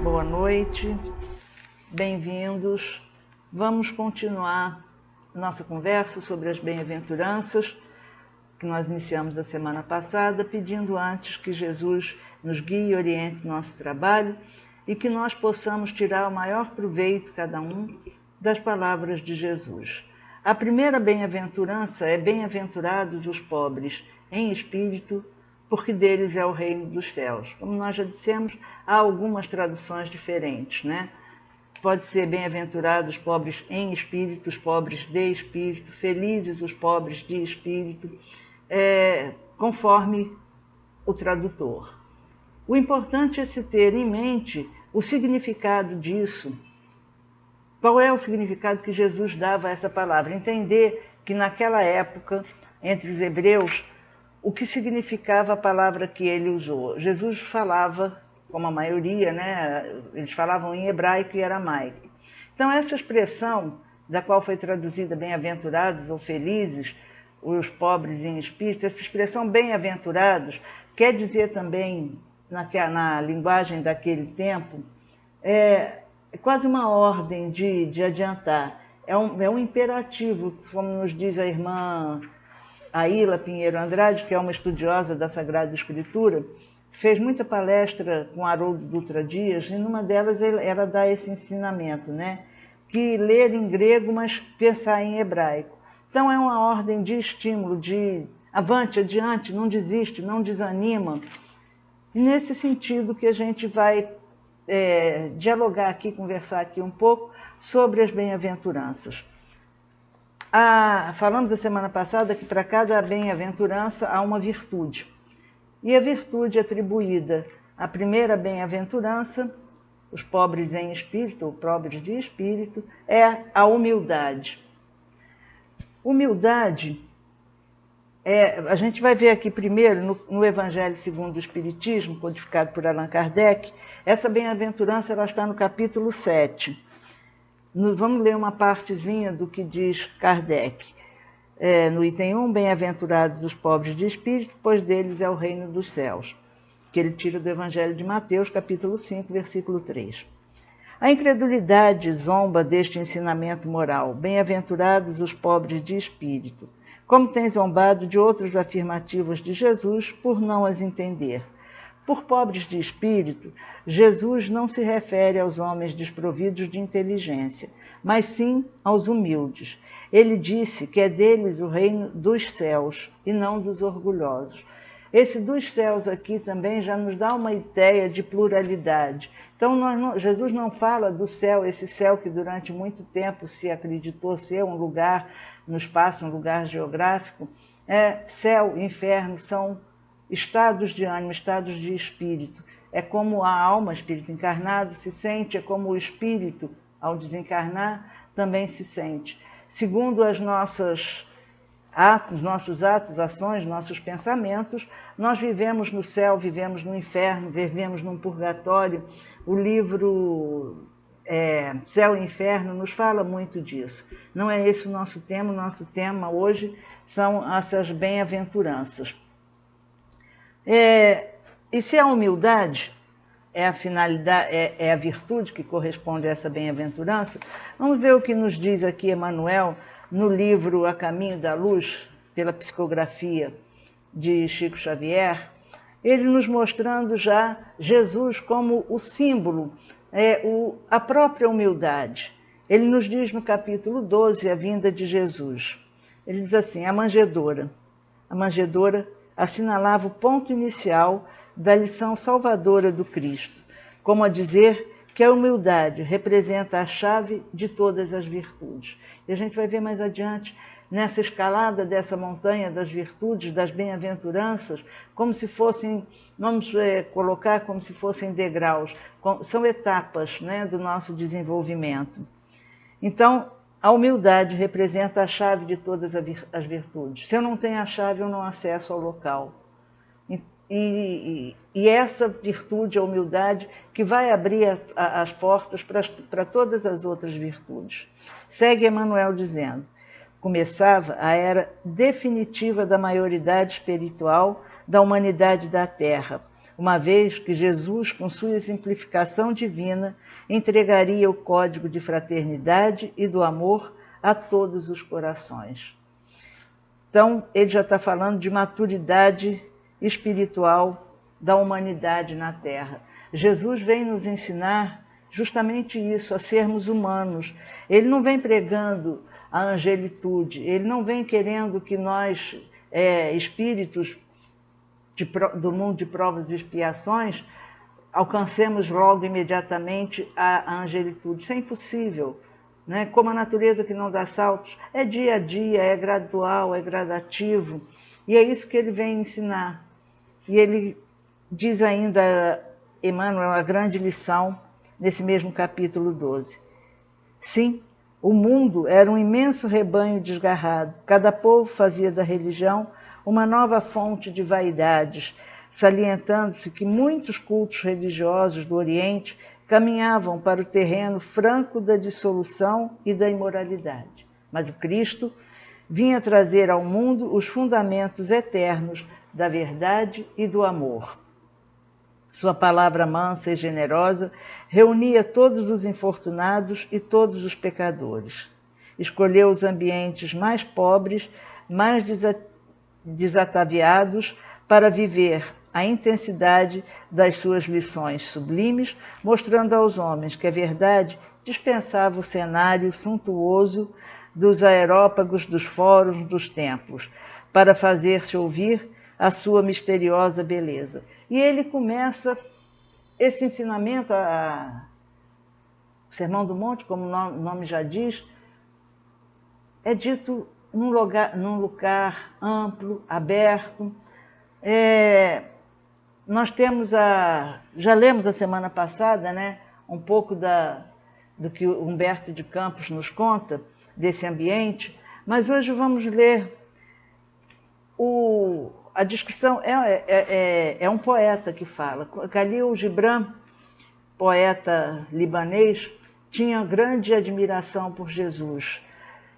Boa noite, bem-vindos. Vamos continuar nossa conversa sobre as bem-aventuranças que nós iniciamos a semana passada, pedindo antes que Jesus nos guie e oriente nosso trabalho e que nós possamos tirar o maior proveito, cada um, das palavras de Jesus. A primeira bem-aventurança é: bem-aventurados os pobres em espírito, porque deles é o reino dos céus. Como nós já dissemos, há algumas traduções diferentes, né? Pode ser: bem-aventurados os pobres em espírito, os pobres de espírito, felizes os pobres de espírito, conforme o tradutor. O importante é se ter em mente o significado disso. Qual é o significado que Jesus dava a essa palavra? Entender que naquela época, entre os hebreus, o que significava a palavra que ele usou. Jesus falava, como a maioria, né? Eles falavam em hebraico e aramaico. Então, essa expressão, da qual foi traduzida bem-aventurados ou felizes, os pobres em espírito, essa expressão bem-aventurados quer dizer também, na linguagem daquele tempo, é quase uma ordem de adiantar. É um imperativo, como nos diz a irmã Aila Pinheiro Andrade, que é uma estudiosa da Sagrada Escritura, fez muita palestra com Haroldo Dutra Dias, e numa delas ela dá esse ensinamento, né? Que ler em grego, mas pensar em hebraico. Então é uma ordem de estímulo, de avante, adiante, não desiste, não desanima. E nesse sentido que a gente vai dialogar aqui, conversar aqui um pouco sobre as bem-aventuranças. Falamos a semana passada que para cada bem-aventurança há uma virtude. E a virtude atribuída à primeira bem-aventurança, os pobres em espírito, ou pobres de espírito, é a humildade. Humildade, a gente vai ver aqui primeiro, no Evangelho segundo o Espiritismo, codificado por Allan Kardec, essa bem-aventurança ela está no capítulo 7. Vamos ler uma partezinha do que diz Kardec. No item 1, bem-aventurados os pobres de espírito, pois deles é o reino dos céus, que ele tira do Evangelho de Mateus, capítulo 5, versículo 3. A incredulidade zomba deste ensinamento moral: bem-aventurados os pobres de espírito, como tem zombado de outras afirmativas de Jesus por não as entender. Por pobres de espírito, Jesus não se refere aos homens desprovidos de inteligência, mas sim aos humildes. Ele disse que é deles o reino dos céus e não dos orgulhosos. Esse dos céus aqui também já nos dá uma ideia de pluralidade. Então, Jesus não fala do céu, esse céu que durante muito tempo se acreditou ser um lugar no espaço, um lugar geográfico. Céu, inferno são estados de ânimo, estados de espírito. É como a alma, espírito encarnado, se sente, é como o espírito, ao desencarnar, também se sente. Segundo os nossos atos, ações, nossos pensamentos, nós vivemos no céu, vivemos no inferno, vivemos num purgatório. O livro Céu e Inferno nos fala muito disso. Não é esse o nosso tema hoje são essas bem-aventuranças. E se a humildade é a finalidade, é a virtude que corresponde a essa bem-aventurança, vamos ver o que nos diz aqui Emmanuel no livro A Caminho da Luz, pela psicografia de Chico Xavier, ele nos mostrando já Jesus como o símbolo, a própria humildade. Ele nos diz no capítulo 12, a vinda de Jesus. Ele diz assim: a manjedoura assinalava o ponto inicial da lição salvadora do Cristo, como a dizer que a humildade representa a chave de todas as virtudes. E a gente vai ver mais adiante, nessa escalada dessa montanha das virtudes, das bem-aventuranças, como se fossem, vamos colocar como se fossem degraus, são etapas, né, do nosso desenvolvimento. Então, a humildade representa a chave de todas as virtudes. Se eu não tenho a chave, eu não acesso ao local. E essa virtude, a humildade, que vai abrir as portas para todas as outras virtudes. Segue Emmanuel dizendo: começava a era definitiva da maioridade espiritual da humanidade da Terra, uma vez que Jesus, com sua exemplificação divina, entregaria o código de fraternidade e do amor a todos os corações. Então, ele já está falando de maturidade espiritual da humanidade na Terra. Jesus vem nos ensinar justamente isso, a sermos humanos. Ele não vem pregando a angelitude, ele não vem querendo que nós, espíritos do mundo de provas e expiações, alcancemos logo imediatamente a angelitude. Isso é impossível, né? Como a natureza que não dá saltos, é dia a dia, é gradual, é gradativo, e é isso que ele vem ensinar. E ele diz ainda, Emmanuel, a grande lição, nesse mesmo capítulo 12. Sim, o mundo era um imenso rebanho desgarrado. Cada povo fazia da religião uma nova fonte de vaidades, salientando-se que muitos cultos religiosos do Oriente caminhavam para o terreno franco da dissolução e da imoralidade. Mas o Cristo vinha trazer ao mundo os fundamentos eternos da verdade e do amor. Sua palavra mansa e generosa reunia todos os infortunados e todos os pecadores. Escolheu os ambientes mais pobres, mais desataviados, para viver a intensidade das suas lições sublimes, mostrando aos homens que a verdade dispensava o cenário suntuoso dos aerópagos, dos fóruns, dos templos, para fazer-se ouvir a sua misteriosa beleza. E ele começa esse ensinamento, o Sermão do Monte, como o nome já diz, é dito num lugar amplo, aberto. Nós temos já lemos a semana passada, né, um pouco do que o Humberto de Campos nos conta, desse ambiente, mas hoje vamos ler a descrição, é um poeta que fala. Khalil Gibran, poeta libanês, tinha grande admiração por Jesus.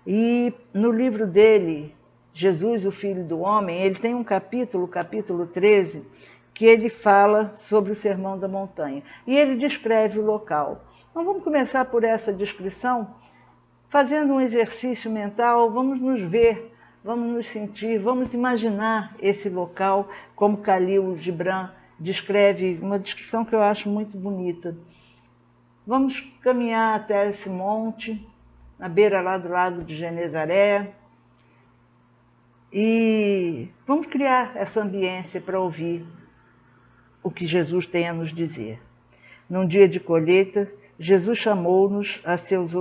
E no livro dele, Jesus, o Filho do Homem, ele tem um capítulo, o capítulo 13, que ele fala sobre o Sermão da Montanha. E ele descreve o local. Então vamos começar por essa descrição, fazendo um exercício mental, vamos nos ver, vamos nos sentir, vamos imaginar esse local, como Khalil Gibran descreve, uma descrição que eu acho muito bonita. Vamos caminhar até esse monte, na beira lá do lago de Genezaré, e vamos criar essa ambiência para ouvir o que Jesus tem a nos dizer. Num dia de colheita, Jesus chamou-nos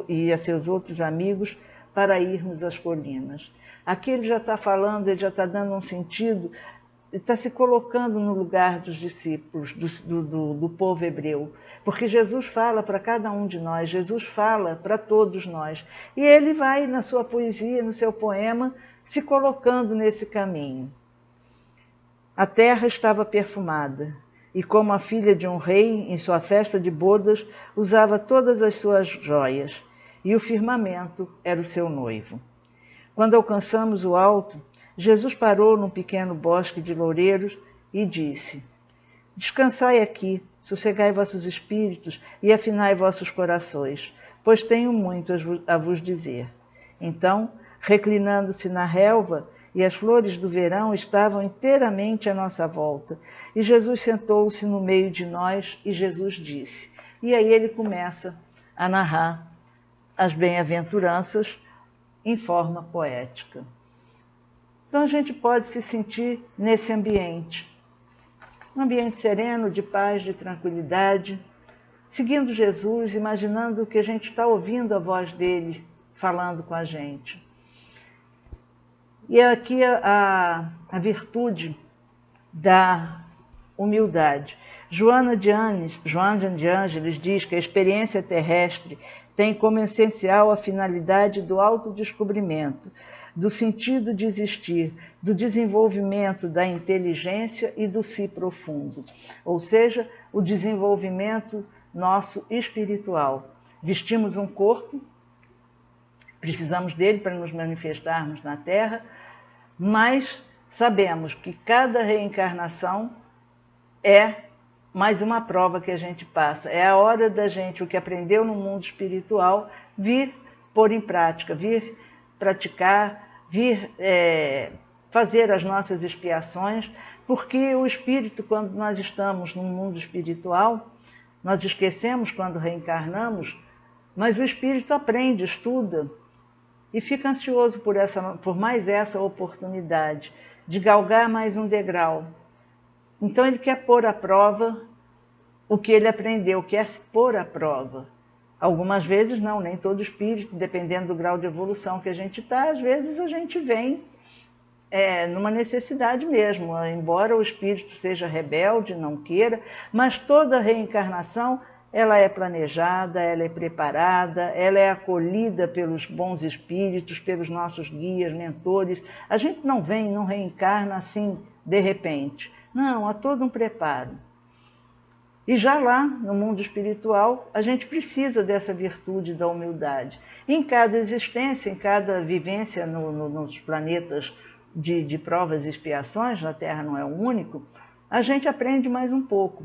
e a seus outros amigos para irmos às colinas. Aqui ele já está falando, ele já está dando um sentido, está se colocando no lugar dos discípulos, do povo hebreu. Porque Jesus fala para cada um de nós, Jesus fala para todos nós. E ele vai, na sua poesia, no seu poema, se colocando nesse caminho. A terra estava perfumada, e como a filha de um rei, em sua festa de bodas, usava todas as suas joias, e o firmamento era o seu noivo. Quando alcançamos o alto, Jesus parou num pequeno bosque de loureiros e disse: descansai aqui, sossegai vossos espíritos e afinai vossos corações, pois tenho muito a vos dizer. Então, reclinando-se na relva, e as flores do verão estavam inteiramente à nossa volta, e Jesus sentou-se no meio de nós, e Jesus disse. E aí ele começa a narrar as bem-aventuranças em forma poética. Então a gente pode se sentir nesse ambiente. Um ambiente sereno, de paz, de tranquilidade, seguindo Jesus, imaginando que a gente está ouvindo a voz dele falando com a gente. E aqui a virtude da humildade. Joana de Ângeles diz que a experiência terrestre tem como essencial a finalidade do autodescobrimento, do sentido de existir, do desenvolvimento da inteligência e do si profundo, ou seja, o desenvolvimento nosso espiritual. Vestimos um corpo, precisamos dele para nos manifestarmos na Terra, mas sabemos que cada reencarnação é mais uma prova que a gente passa. É a hora da gente, o que aprendeu no mundo espiritual, vir pôr em prática, vir praticar, vir fazer as nossas expiações, porque o espírito, quando nós estamos no mundo espiritual, nós esquecemos quando reencarnamos, mas o espírito aprende, estuda e fica ansioso por mais essa oportunidade de galgar mais um degrau. Então ele quer pôr à prova o que ele aprendeu, quer se pôr à prova. Algumas vezes não, nem todo espírito, dependendo do grau de evolução que a gente está, às vezes a gente vem numa necessidade mesmo, embora o espírito seja rebelde, não queira, mas toda reencarnação ela é planejada, ela é preparada, ela é acolhida pelos bons espíritos, pelos nossos guias, mentores. A gente não vem, não reencarna assim de repente. Não, há todo um preparo. E já lá, no mundo espiritual, a gente precisa dessa virtude da humildade. Em cada existência, em cada vivência nos planetas de provas e expiações, na Terra não é o único, a gente aprende mais um pouco.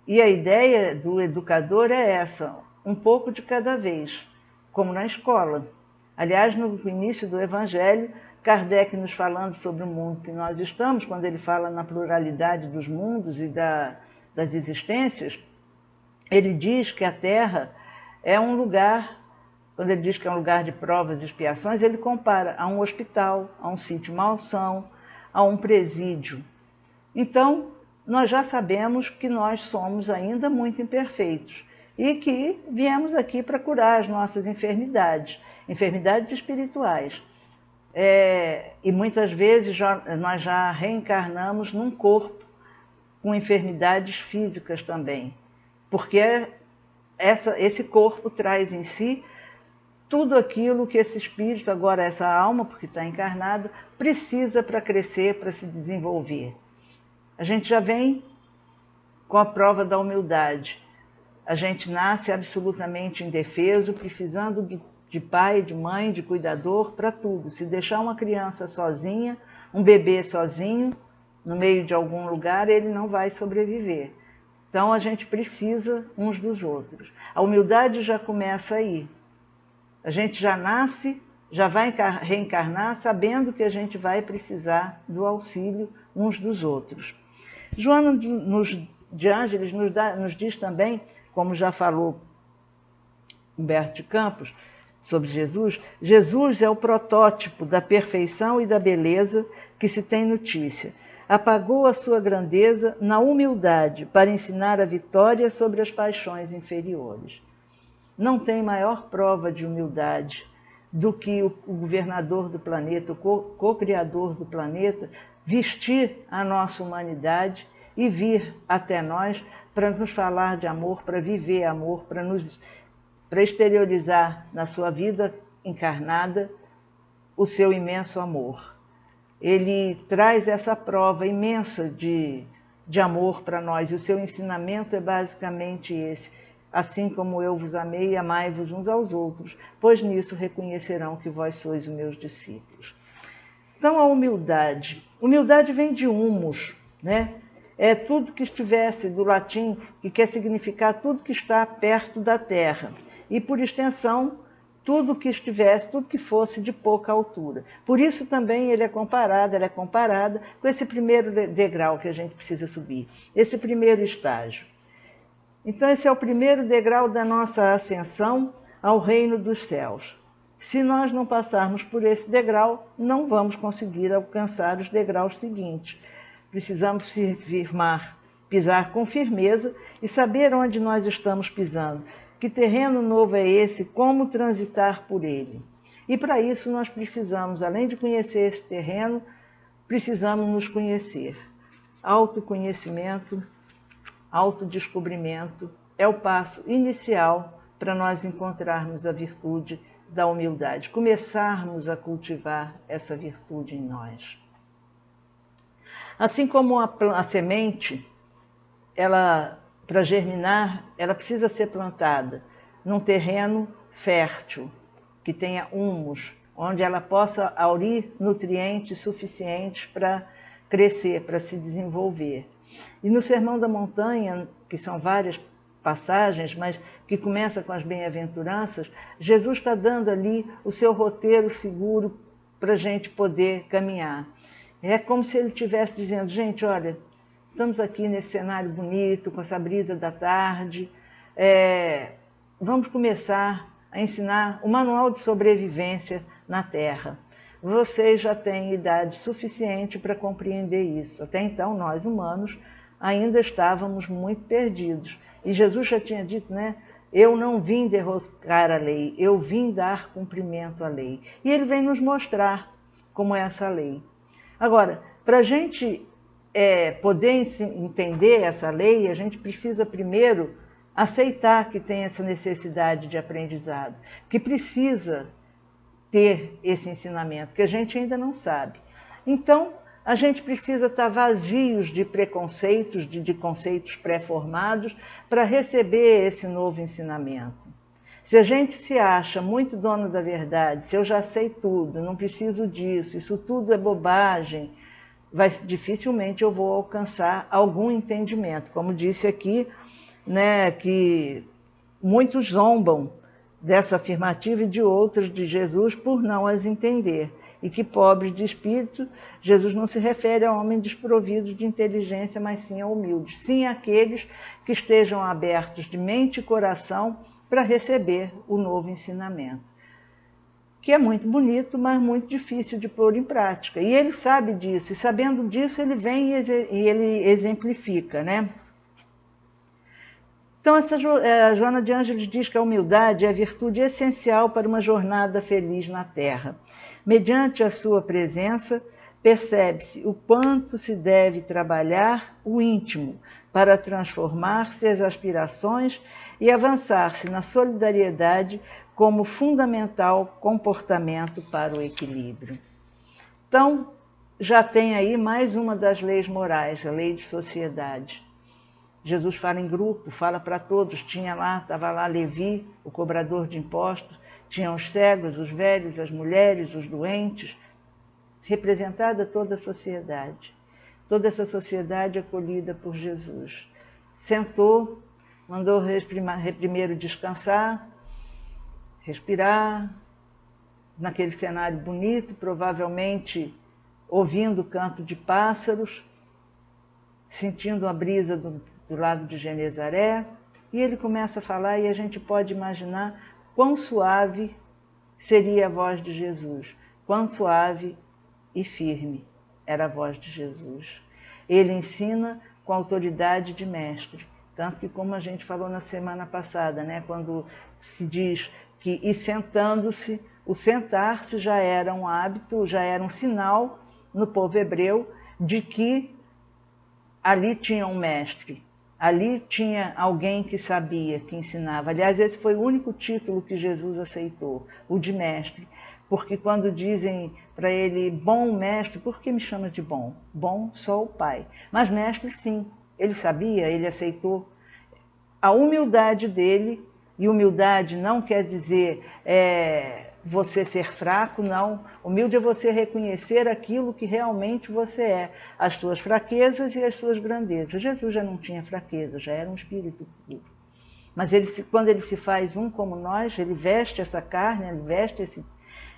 E a ideia do educador é essa, um pouco de cada vez, como na escola. Aliás, no início do Evangelho, Kardec nos falando sobre o mundo que nós estamos, quando ele fala na pluralidade dos mundos e das existências, ele diz que a Terra é um lugar, quando ele diz que é um lugar de provas e expiações, ele compara a um hospital, a um sítio malsão, a um presídio. Então, nós já sabemos que nós somos ainda muito imperfeitos e que viemos aqui para curar as nossas enfermidades, enfermidades espirituais. E muitas vezes nós já reencarnamos num corpo com enfermidades físicas também, porque esse corpo traz em si tudo aquilo que esse espírito, agora essa alma, porque está encarnado, precisa para crescer, para se desenvolver. A gente já vem com a prova da humildade. A gente nasce absolutamente indefeso, precisando de pai, de mãe, de cuidador, para tudo. Se deixar uma criança sozinha, um bebê sozinho, no meio de algum lugar, ele não vai sobreviver. Então a gente precisa uns dos outros. A humildade já começa aí. A gente já nasce, já vai reencarnar sabendo que a gente vai precisar do auxílio uns dos outros. Joana de Ângeles nos diz também, como já falou Humberto de Campos, sobre Jesus, Jesus é o protótipo da perfeição e da beleza que se tem notícia. Apagou a sua grandeza na humildade para ensinar a vitória sobre as paixões inferiores. Não tem maior prova de humildade do que o governador do planeta, o co-criador do planeta, vestir a nossa humanidade e vir até nós para nos falar de amor, para viver amor, para exteriorizar na sua vida encarnada o seu imenso amor. Ele traz essa prova imensa de amor para nós, e o seu ensinamento é basicamente esse: assim como eu vos amei, amai-vos uns aos outros, pois nisso reconhecerão que vós sois os meus discípulos. Então, a humildade. Humildade vem de humus, né? É tudo que estivesse, do latim, que quer significar tudo que está perto da terra. E, por extensão, tudo que estivesse, tudo que fosse de pouca altura. Por isso também ela é comparada com esse primeiro degrau que a gente precisa subir, esse primeiro estágio. Então, esse é o primeiro degrau da nossa ascensão ao reino dos céus. Se nós não passarmos por esse degrau, não vamos conseguir alcançar os degraus seguintes. Precisamos se firmar, pisar com firmeza e saber onde nós estamos pisando. Que terreno novo é esse, como transitar por ele. E para isso nós precisamos, além de conhecer esse terreno, precisamos nos conhecer. Autoconhecimento, autodescobrimento é o passo inicial para nós encontrarmos a virtude da humildade, começarmos a cultivar essa virtude em nós. Assim como a semente, para germinar, ela precisa ser plantada num terreno fértil, que tenha humus, onde ela possa aurir nutrientes suficientes para crescer, para se desenvolver. E no Sermão da Montanha, que são várias passagens, mas que começa com as bem-aventuranças, Jesus está dando ali o seu roteiro seguro para a gente poder caminhar. É como se ele estivesse dizendo, gente, olha, estamos aqui nesse cenário bonito, com essa brisa da tarde, vamos começar a ensinar o manual de sobrevivência na Terra. Vocês já têm idade suficiente para compreender isso. Até então, nós humanos ainda estávamos muito perdidos. E Jesus já tinha dito, né? Eu não vim derrocar a lei, eu vim dar cumprimento à lei. E ele vem nos mostrar como é essa lei. Agora, para a gente poder entender essa lei, a gente precisa primeiro aceitar que tem essa necessidade de aprendizado, que precisa ter esse ensinamento, que a gente ainda não sabe. Então, a gente precisa estar vazios de preconceitos, de conceitos pré-formados, para receber esse novo ensinamento. Se a gente se acha muito dono da verdade, se eu já sei tudo, não preciso disso, isso tudo é bobagem, dificilmente eu vou alcançar algum entendimento. Como disse aqui, né, que muitos zombam dessa afirmativa e de outras de Jesus por não as entender. E que pobres de espírito, Jesus não se refere a homens desprovidos de inteligência, mas sim a humildes. Sim àqueles que estejam abertos de mente e coração para receber o novo ensinamento. Que é muito bonito, mas muito difícil de pôr em prática. E ele sabe disso, e sabendo disso ele vem e ele exemplifica, né? Então, a Joana de Ângeles diz que a humildade é a virtude essencial para uma jornada feliz na Terra. Mediante a sua presença, percebe-se o quanto se deve trabalhar o íntimo para transformar-se as aspirações e avançar-se na solidariedade como fundamental comportamento para o equilíbrio. Então, já tem aí mais uma das leis morais, a lei de sociedade. Jesus fala em grupo, fala para todos, estava lá Levi, o cobrador de impostos, tinham os cegos, os velhos, as mulheres, os doentes, representada toda a sociedade. Toda essa sociedade acolhida por Jesus. Sentou, mandou primeiro descansar, respirar, naquele cenário bonito, provavelmente ouvindo o canto de pássaros, sentindo a brisa do lago de Genezaré, e ele começa a falar e a gente pode imaginar quão suave seria a voz de Jesus, quão suave e firme era a voz de Jesus. Ele ensina com autoridade de mestre, tanto que, como a gente falou na semana passada, né, quando se diz que, e sentando-se, o sentar-se já era um hábito, já era um sinal no povo hebreu de que ali tinha um mestre, ali tinha alguém que sabia, que ensinava. Aliás, esse foi o único título que Jesus aceitou, o de mestre. Porque quando dizem para ele, bom mestre, por que me chama de bom? Bom só o Pai. Mas mestre, sim, ele sabia, ele aceitou. A humildade dele, e humildade não quer dizer você ser fraco, não. Humilde é você reconhecer aquilo que realmente você é, as suas fraquezas e as suas grandezas. Jesus já não tinha fraqueza, já era um espírito puro. Mas quando ele se faz um como nós, ele veste essa carne, ele veste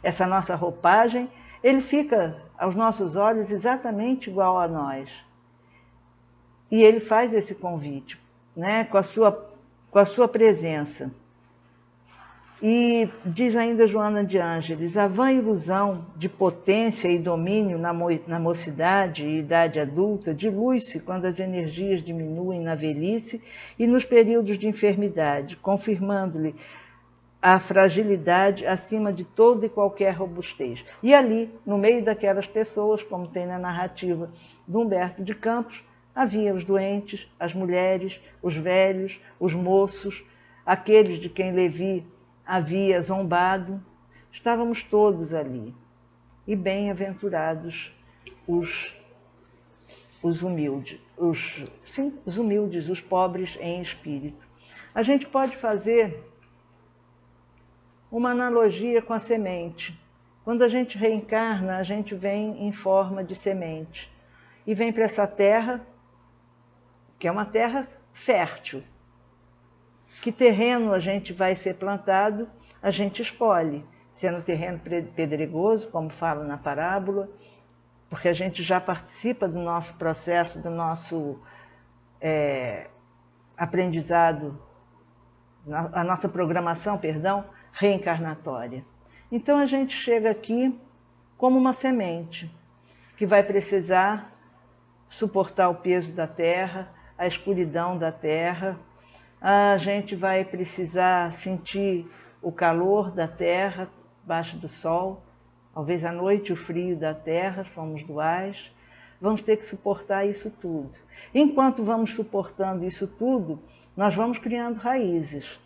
essa nossa roupagem, ele fica aos nossos olhos exatamente igual a nós. E ele faz esse convite, né, com a sua presença. E diz ainda Joana de Ângeles, a vã ilusão de potência e domínio na mocidade e idade adulta dilui-se quando as energias diminuem na velhice e nos períodos de enfermidade, confirmando-lhe a fragilidade acima de toda e qualquer robustez. E ali, no meio daquelas pessoas, como tem na narrativa do Humberto de Campos, havia os doentes, as mulheres, os velhos, os moços, aqueles de quem Levi havia zombado. Estávamos todos ali. E bem-aventurados os humildes, os humildes, os pobres em espírito. A gente pode fazer uma analogia com a semente. Quando a gente reencarna, a gente vem em forma de semente. E vem para essa terra, que é uma terra fértil. Que terreno a gente vai ser plantado, a gente escolhe. Se é no terreno pedregoso, como fala na parábola, porque a gente já participa do nosso processo, do nosso aprendizado, a nossa programação, reencarnatória. Então a gente chega aqui como uma semente, que vai precisar suportar o peso da terra, a escuridão da terra, a gente vai precisar sentir o calor da terra, baixo do sol, talvez à noite o frio da terra, somos duais, vamos ter que suportar isso tudo. Enquanto vamos suportando isso tudo, nós vamos criando raízes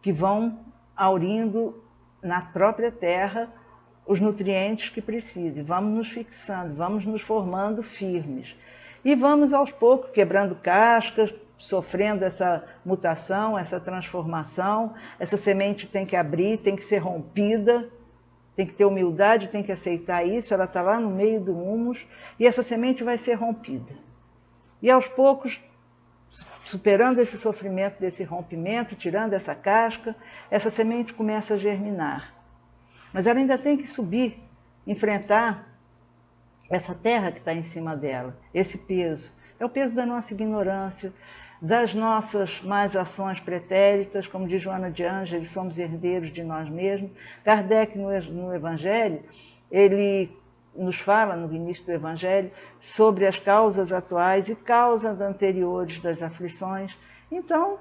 que vão aurindo na própria terra os nutrientes que precisem, vamos nos fixando, vamos nos formando firmes. E vamos aos poucos quebrando cascas, sofrendo essa mutação, essa transformação. Essa semente tem que abrir, tem que ser rompida, tem que ter humildade, tem que aceitar isso, ela está lá no meio do humus, e essa semente vai ser rompida. E aos poucos, superando esse sofrimento, desse rompimento, tirando essa casca, essa semente começa a germinar. Mas ela ainda tem que subir, enfrentar essa terra que está em cima dela, esse peso. É o peso da nossa ignorância, das nossas más ações pretéritas, como diz Joana de Ângeles, somos herdeiros de nós mesmos. Kardec, no Evangelho, ele nos fala, no início do Evangelho, sobre as causas atuais e causas anteriores das aflições. Então,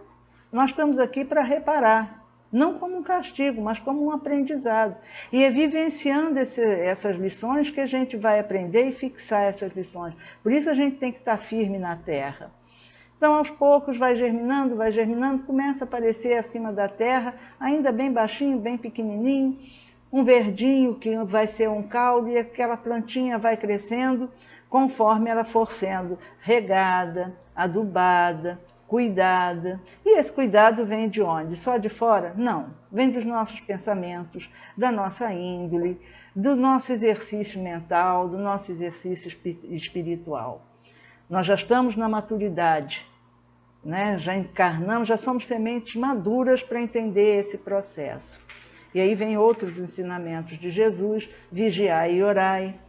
nós estamos aqui para reparar, não como um castigo, mas como um aprendizado. E é vivenciando essas lições que a gente vai aprender e fixar essas lições. Por isso a gente tem que estar firme na terra. Então, aos poucos, vai germinando, começa a aparecer acima da terra, ainda bem baixinho, bem pequenininho, um verdinho que vai ser um caule, e aquela plantinha vai crescendo conforme ela for sendo regada, adubada, cuidada. E esse cuidado vem de onde? Só de fora? Não. Vem dos nossos pensamentos, da nossa índole, do nosso exercício mental, do nosso exercício espiritual. Nós já estamos na maturidade, né? Já encarnamos, já somos sementes maduras para entender esse processo. E aí vem outros ensinamentos de Jesus, vigiai e orai.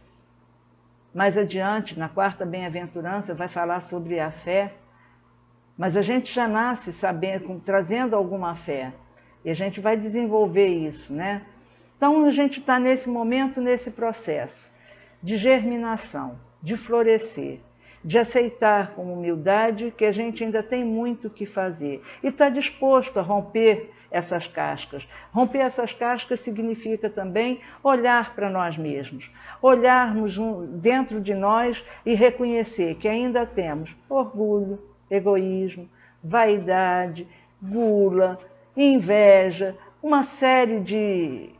Mais adiante, na quarta bem-aventurança, vai falar sobre a fé. Mas a gente já nasce sabendo, trazendo alguma fé. E a gente vai desenvolver isso, né? Então a gente está nesse momento, nesse processo de germinação, de florescer, de aceitar com humildade que a gente ainda tem muito o que fazer. E está disposto a romper essas cascas. Romper essas cascas significa também olhar para nós mesmos, olharmos dentro de nós e reconhecer que ainda temos orgulho, egoísmo, vaidade, gula, inveja, uma série de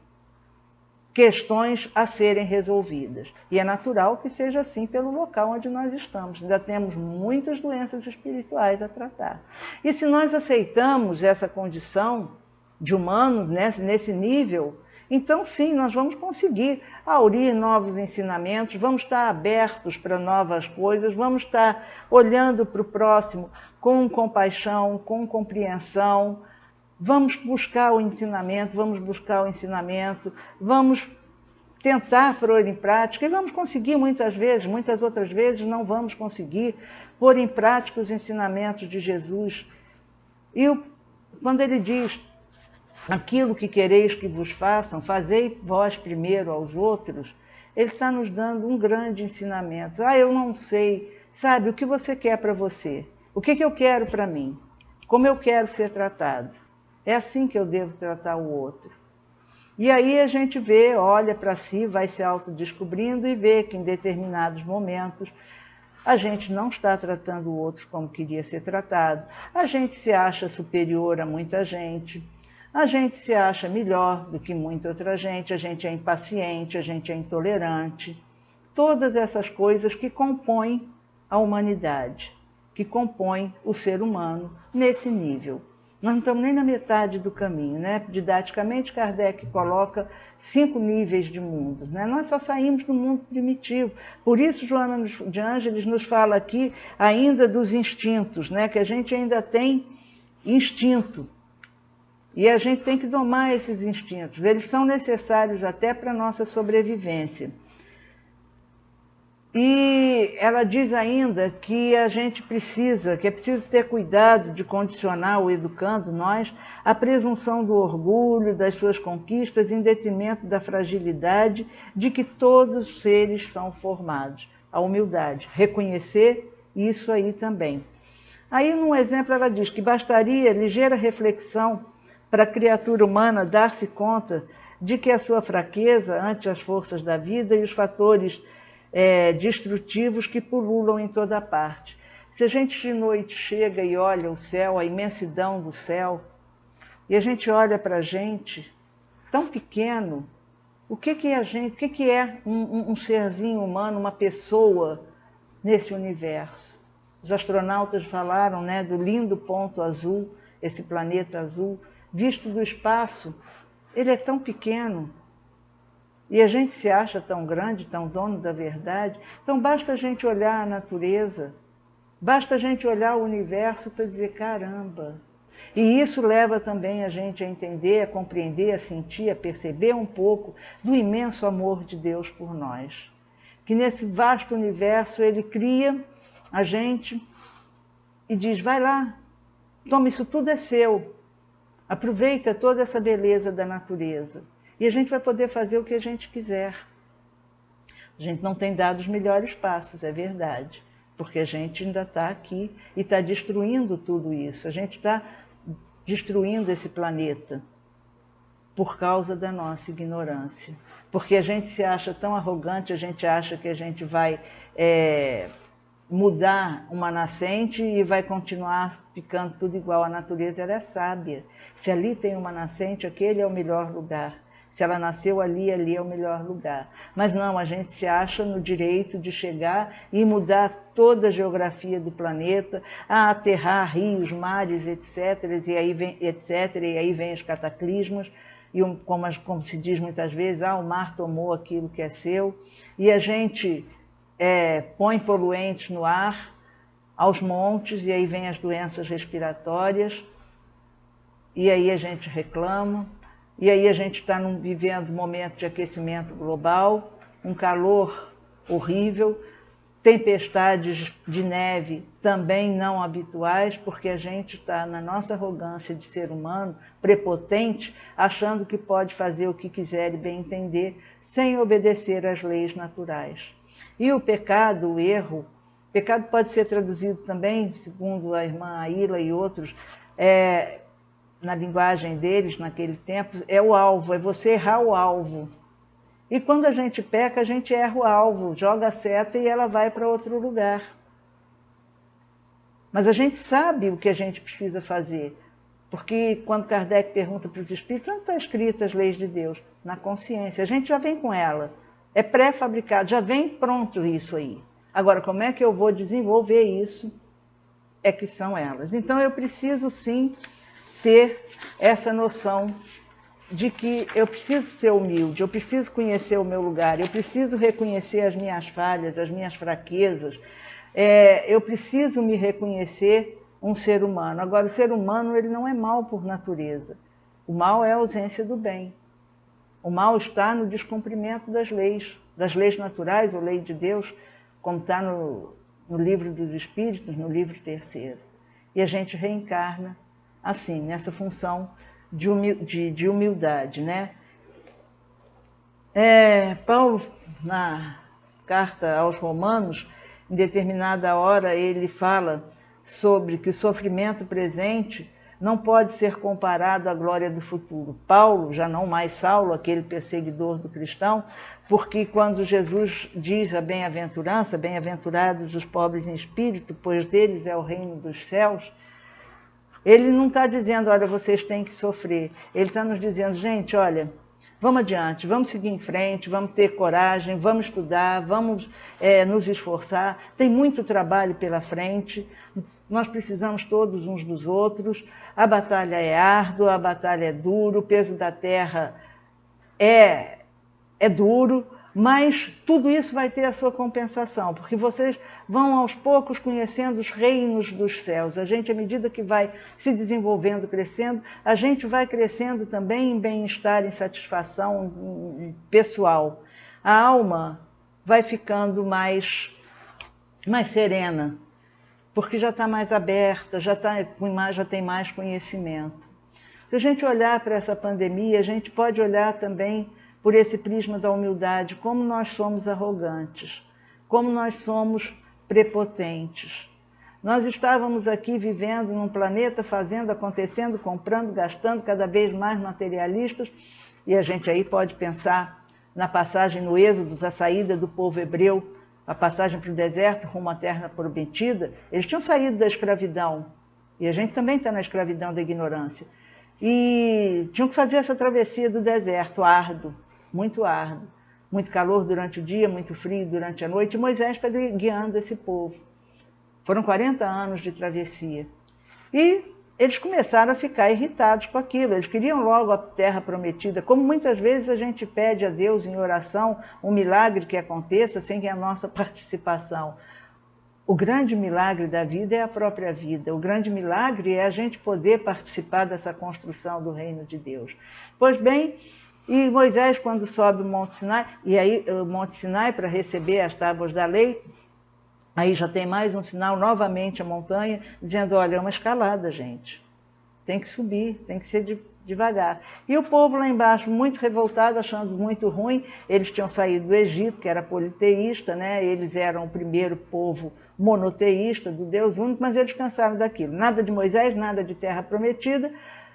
questões a serem resolvidas. E é natural que seja assim pelo local onde nós estamos. Ainda temos muitas doenças espirituais a tratar. E se nós aceitamos essa condição de humano nesse nível, então sim, nós vamos conseguir aurir novos ensinamentos, vamos estar abertos para novas coisas, vamos estar olhando para o próximo com compaixão, com compreensão. Vamos buscar o ensinamento, vamos tentar pôr em prática, e vamos conseguir muitas vezes, muitas outras vezes não vamos conseguir pôr em prática os ensinamentos de Jesus. E quando ele diz, aquilo que quereis que vos façam, fazei vós primeiro aos outros, ele está nos dando um grande ensinamento. Eu não sei, sabe, o que você quer para você? O que eu quero para mim? Como eu quero ser tratado? É assim que eu devo tratar o outro. E aí a gente vê, olha para si, vai se autodescobrindo e vê que em determinados momentos a gente não está tratando o outro como queria ser tratado, a gente se acha superior a muita gente, a gente se acha melhor do que muita outra gente, a gente é impaciente, a gente é intolerante. Todas essas coisas que compõem a humanidade, que compõem o ser humano nesse nível. Nós não estamos nem na metade do caminho, né? Didaticamente, Kardec coloca 5 níveis de mundo, né? Nós só saímos do mundo primitivo. Por isso, Joana de Ângeles nos fala aqui ainda dos instintos, né? Que a gente ainda tem instinto. E a gente tem que domar esses instintos. Eles são necessários até para a nossa sobrevivência. E ela diz ainda que a gente precisa, que é preciso ter cuidado de condicionar o educando, nós, a presunção do orgulho, das suas conquistas, em detrimento da fragilidade de que todos os seres são formados. A humildade, reconhecer isso aí também. Aí, num exemplo, ela diz que bastaria ligeira reflexão para a criatura humana dar-se conta de que a sua fraqueza ante as forças da vida e os fatores destrutivos que pululam em toda parte. Se a gente de noite chega e olha o céu, a imensidão do céu, e a gente olha para a gente tão pequeno, o que é a gente, o que é um serzinho humano, uma pessoa nesse universo? Os astronautas falaram, né, do lindo ponto azul, esse planeta azul, visto do espaço, ele é tão pequeno. E a gente se acha tão grande, tão dono da verdade. Então basta a gente olhar a natureza, basta a gente olhar o universo para dizer, caramba. E isso leva também a gente a entender, a compreender, a sentir, a perceber um pouco do imenso amor de Deus por nós. Que nesse vasto universo ele cria a gente e diz, vai lá, toma, isso tudo é seu. Aproveita toda essa beleza da natureza. E a gente vai poder fazer o que a gente quiser. A gente não tem dado os melhores passos, é verdade. Porque a gente ainda está aqui e está destruindo tudo isso. A gente está destruindo esse planeta por causa da nossa ignorância. Porque a gente se acha tão arrogante, a gente acha que a gente vai mudar uma nascente e vai continuar ficando tudo igual. A natureza ela é sábia. Se ali tem uma nascente, aquele é o melhor lugar. Se ela nasceu ali, ali é o melhor lugar. Mas não, a gente se acha no direito de chegar e mudar toda a geografia do planeta, a aterrar rios, mares, etc. E aí vem os cataclismos, e como se diz muitas vezes, o mar tomou aquilo que é seu, e a gente põe poluentes no ar, aos montes, e aí vem as doenças respiratórias, e aí a gente reclama. E aí a gente está vivendo um momento de aquecimento global, um calor horrível, tempestades de neve também não habituais, porque a gente está na nossa arrogância de ser humano, prepotente, achando que pode fazer o que quiser e bem entender, sem obedecer às leis naturais. E o pecado, o erro, pecado pode ser traduzido também, segundo a irmã Aila e outros, na linguagem deles, naquele tempo, é o alvo, é você errar o alvo. E quando a gente peca, a gente erra o alvo, joga a seta e ela vai para outro lugar. Mas a gente sabe o que a gente precisa fazer, porque quando Kardec pergunta para os espíritos, onde está escritas as leis de Deus? Na consciência, a gente já vem com ela, é pré-fabricado, já vem pronto isso aí. Agora, como é que eu vou desenvolver isso? É que são elas. Então eu preciso sim ter essa noção de que eu preciso ser humilde, eu preciso conhecer o meu lugar, eu preciso reconhecer as minhas falhas, as minhas fraquezas, eu preciso me reconhecer um ser humano. Agora, o ser humano ele não é mau por natureza. O mal é a ausência do bem. O mal está no descumprimento das leis naturais, ou lei de Deus, como está no livro dos Espíritos, no livro 3º. E a gente reencarna assim, nessa função de humildade, né? Paulo, na carta aos Romanos, em determinada hora, ele fala sobre que o sofrimento presente não pode ser comparado à glória do futuro. Paulo, já não mais Saulo, aquele perseguidor do cristão, porque quando Jesus diz a bem-aventurança, bem-aventurados os pobres em espírito, pois deles é o reino dos céus, ele não está dizendo, olha, vocês têm que sofrer. Ele está nos dizendo, gente, olha, vamos adiante, vamos seguir em frente, vamos ter coragem, vamos estudar, vamos nos esforçar. Tem muito trabalho pela frente. nós precisamos todos uns dos outros, a batalha é árdua, a batalha é dura, o peso da terra é duro, mas tudo isso vai ter a sua compensação, porque vocês vão aos poucos conhecendo os reinos dos céus. A gente, à medida que vai se desenvolvendo, crescendo, a gente vai crescendo também em bem-estar, em satisfação pessoal. A alma vai ficando mais serena, porque já está mais aberta, já tem mais conhecimento. Se a gente olhar para essa pandemia, a gente pode olhar também por esse prisma da humildade, como nós somos arrogantes, como nós somos prepotentes. Nós estávamos aqui vivendo num planeta, fazendo, acontecendo, comprando, gastando, cada vez mais materialistas, e a gente aí pode pensar na passagem no Êxodo, a saída do povo hebreu, a passagem para o deserto, rumo à terra prometida. Eles tinham saído da escravidão, e a gente também está na escravidão da ignorância, e tinham que fazer essa travessia do deserto, árduo, muito calor durante o dia, muito frio durante a noite, e Moisés está guiando esse povo. Foram 40 anos de travessia. E eles começaram a ficar irritados com aquilo, eles queriam logo a terra prometida, como muitas vezes a gente pede a Deus em oração um milagre que aconteça sem a nossa participação. O grande milagre da vida é a própria vida, o grande milagre é a gente poder participar dessa construção do reino de Deus. Pois bem, e Moisés, quando sobe o Monte Sinai, e aí o Monte Sinai para receber as tábuas da lei, aí já tem mais um sinal, novamente a montanha, dizendo, olha, é uma escalada, gente. Tem que subir, tem que ser devagar. E o povo lá embaixo, muito revoltado, achando muito ruim, eles tinham saído do Egito, que era politeísta, né? Eles eram o primeiro povo monoteísta, do Deus único, mas eles cansaram daquilo. Nada de Moisés, nada de terra prometida,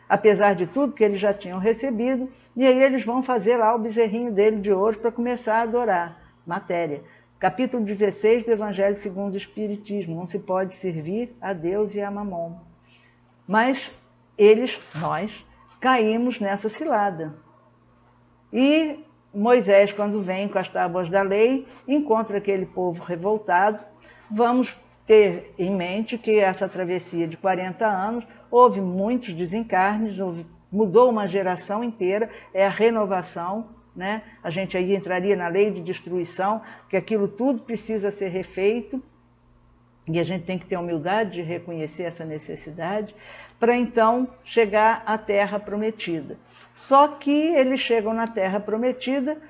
apesar de tudo que eles já tinham recebido, e aí eles vão fazer lá o bezerrinho dele de ouro para começar a adorar. Matéria. Capítulo 16 do Evangelho segundo o Espiritismo. Não se pode servir a Deus e a Mamon. Mas nós, caímos nessa cilada. E Moisés, quando vem com as tábuas da lei, encontra aquele povo revoltado. Vamos ter em mente que essa travessia de 40 anos, houve muitos desencarnes, mudou uma geração inteira, é a renovação, né? A gente aí entraria na lei de destruição, que aquilo tudo precisa ser refeito, e a gente tem que ter a humildade de reconhecer essa necessidade, para então chegar à terra prometida. Só que eles chegam na terra prometida,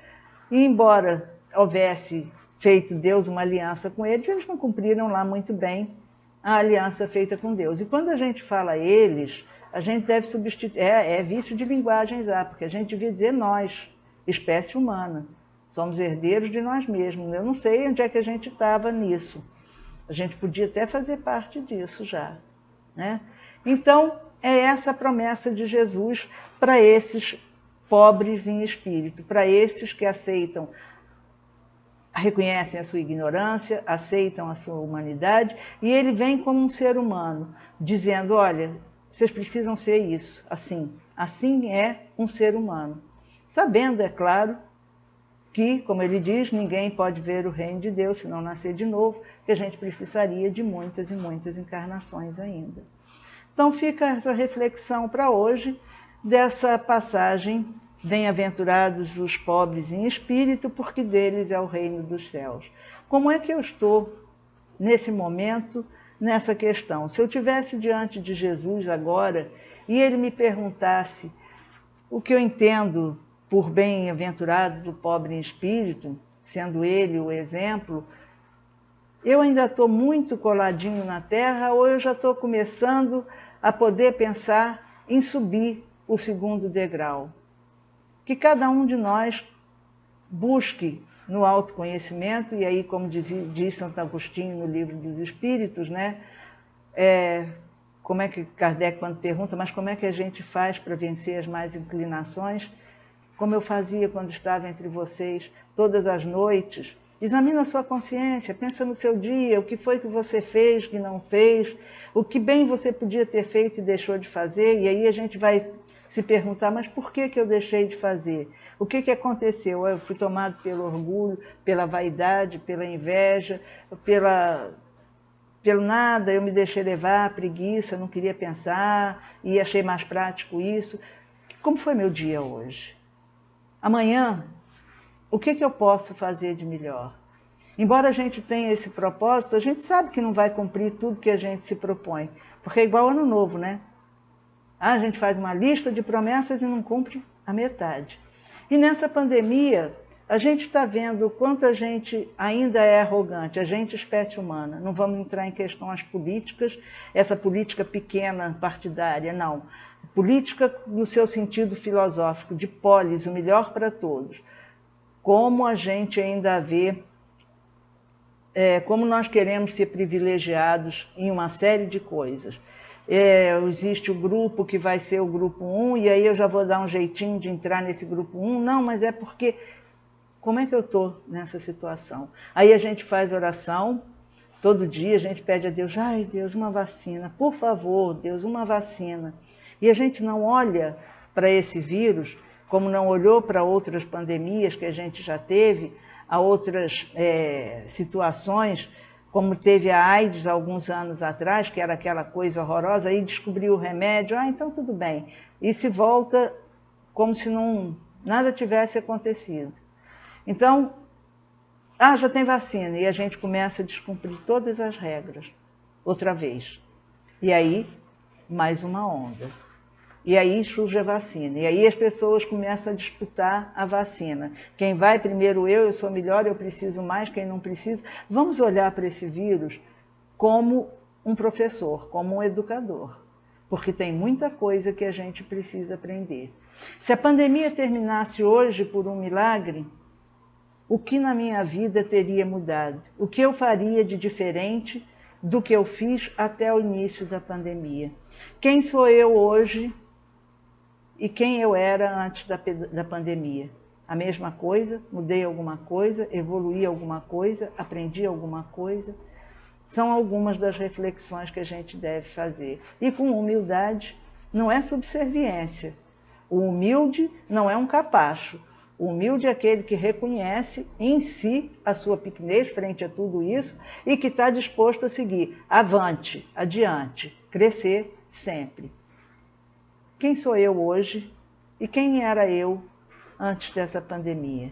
e embora houvesse feito Deus uma aliança com eles não cumpriram lá muito bem a aliança feita com Deus. E quando a gente fala eles, a gente deve substituir, é vício de linguagem já, porque a gente devia dizer nós, espécie humana, somos herdeiros de nós mesmos. Eu não sei onde é que a gente estava nisso. A gente podia até fazer parte disso já, né? Então, é essa a promessa de Jesus para esses pobres em espírito, para esses que aceitam, reconhecem a sua ignorância, aceitam a sua humanidade, e ele vem como um ser humano, dizendo, olha, vocês precisam ser isso, assim é um ser humano. Sabendo, é claro, que, como ele diz, ninguém pode ver o reino de Deus se não nascer de novo, que a gente precisaria de muitas e muitas encarnações ainda. Então fica essa reflexão para hoje, dessa passagem, bem-aventurados os pobres em espírito, porque deles é o reino dos céus. Como é que eu estou, nesse momento, nessa questão? Se eu estivesse diante de Jesus agora, e ele me perguntasse o que eu entendo por bem-aventurados o pobre em espírito, sendo ele o exemplo, eu ainda estou muito coladinho na terra ou eu já estou começando a poder pensar em subir o segundo degrau? Que cada um de nós busque no autoconhecimento, e aí, como diz Santo Agostinho no Livro dos Espíritos, né? Como é que Kardec, quando pergunta, mas como é que a gente faz para vencer as más inclinações? Como eu fazia quando estava entre vocês, todas as noites. Examina a sua consciência, pensa no seu dia, o que foi que você fez, que não fez, o que bem você podia ter feito e deixou de fazer, e aí a gente vai se perguntar, mas por que eu deixei de fazer? O que aconteceu? Eu fui tomado pelo orgulho, pela vaidade, pela inveja, pelo nada, eu me deixei levar, preguiça, não queria pensar, e achei mais prático isso. Como foi meu dia hoje? Amanhã, o que eu posso fazer de melhor? Embora a gente tenha esse propósito, a gente sabe que não vai cumprir tudo que a gente se propõe, porque é igual Ano Novo, né? A gente faz uma lista de promessas e não cumpre a metade. E nessa pandemia, a gente está vendo o quanto a gente ainda é arrogante, a gente, espécie humana. Não vamos entrar em questões políticas, essa política pequena, partidária, não. Política no seu sentido filosófico, de polis, o melhor para todos. Como a gente ainda vê, como nós queremos ser privilegiados em uma série de coisas. Existe o grupo que vai ser o grupo 1, e aí eu já vou dar um jeitinho de entrar nesse grupo 1. Não, mas é porque... Como é que eu estou nessa situação? Aí a gente faz oração, todo dia a gente pede a Deus, ai Deus, uma vacina, por favor, Deus, uma vacina. E a gente não olha para esse vírus, como não olhou para outras pandemias que a gente já teve, a outras situações, como teve a AIDS alguns anos atrás, que era aquela coisa horrorosa, aí descobriu o remédio, então tudo bem. E se volta como se nada tivesse acontecido. Então, já tem vacina, e a gente começa a descumprir todas as regras, outra vez. E aí, mais uma onda. E aí surge a vacina. E aí as pessoas começam a disputar a vacina. Quem vai primeiro eu sou melhor, eu preciso mais, quem não precisa. Vamos olhar para esse vírus como um professor, como um educador. Porque tem muita coisa que a gente precisa aprender. Se a pandemia terminasse hoje por um milagre, o que na minha vida teria mudado? O que eu faria de diferente do que eu fiz até o início da pandemia? Quem sou eu hoje e quem eu era antes da pandemia? A mesma coisa? Mudei alguma coisa? Evoluí alguma coisa? Aprendi alguma coisa? São algumas das reflexões que a gente deve fazer. E com humildade, não é subserviência. O humilde não é um capacho. O humilde é aquele que reconhece em si a sua pequenez frente a tudo isso e que está disposto a seguir avante, adiante, crescer sempre. Quem sou eu hoje e quem era eu antes dessa pandemia?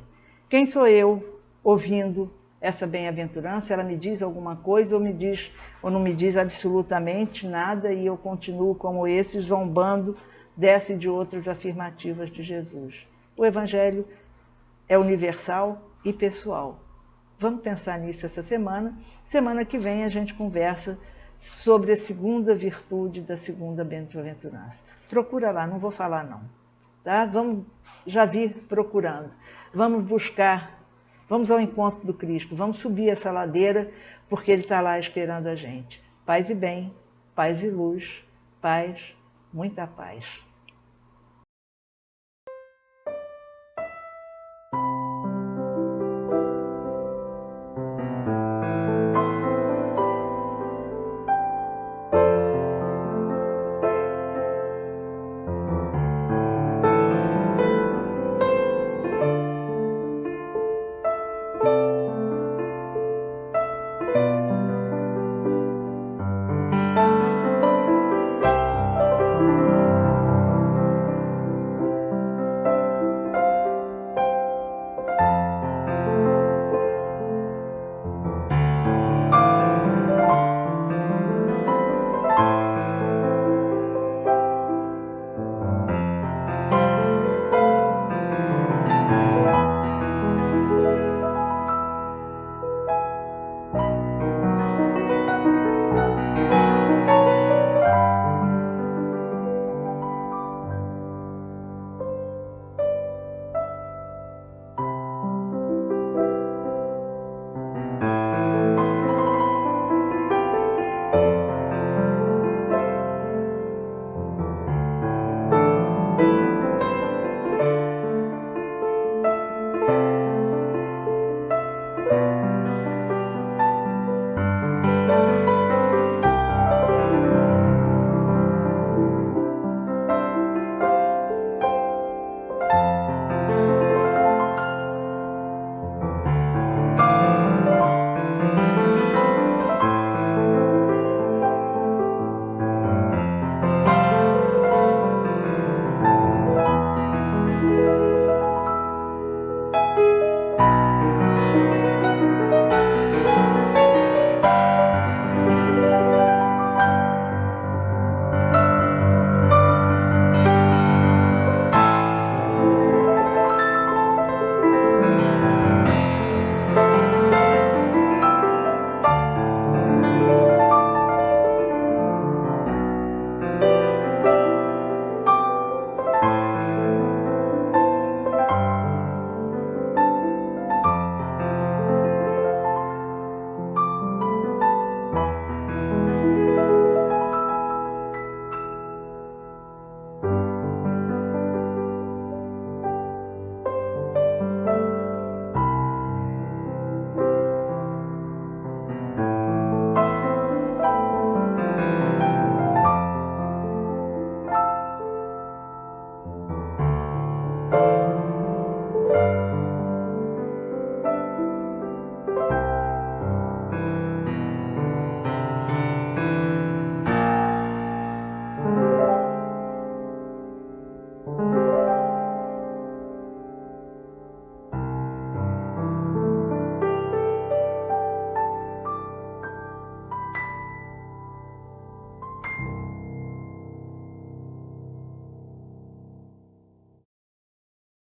Quem sou eu ouvindo essa bem-aventurança? Ela me diz alguma coisa ou não me diz absolutamente nada e eu continuo como esse, zombando dessa e de outras afirmativas de Jesus. O Evangelho é universal e pessoal. Vamos pensar nisso essa semana. Semana que vem a gente conversa sobre a segunda virtude da segunda bem-aventurança. Procura lá, não vou falar não. Tá? Vamos já vir procurando. Vamos buscar, vamos ao encontro do Cristo, vamos subir essa ladeira, porque Ele está lá esperando a gente. Paz e bem, paz e luz, paz, muita paz.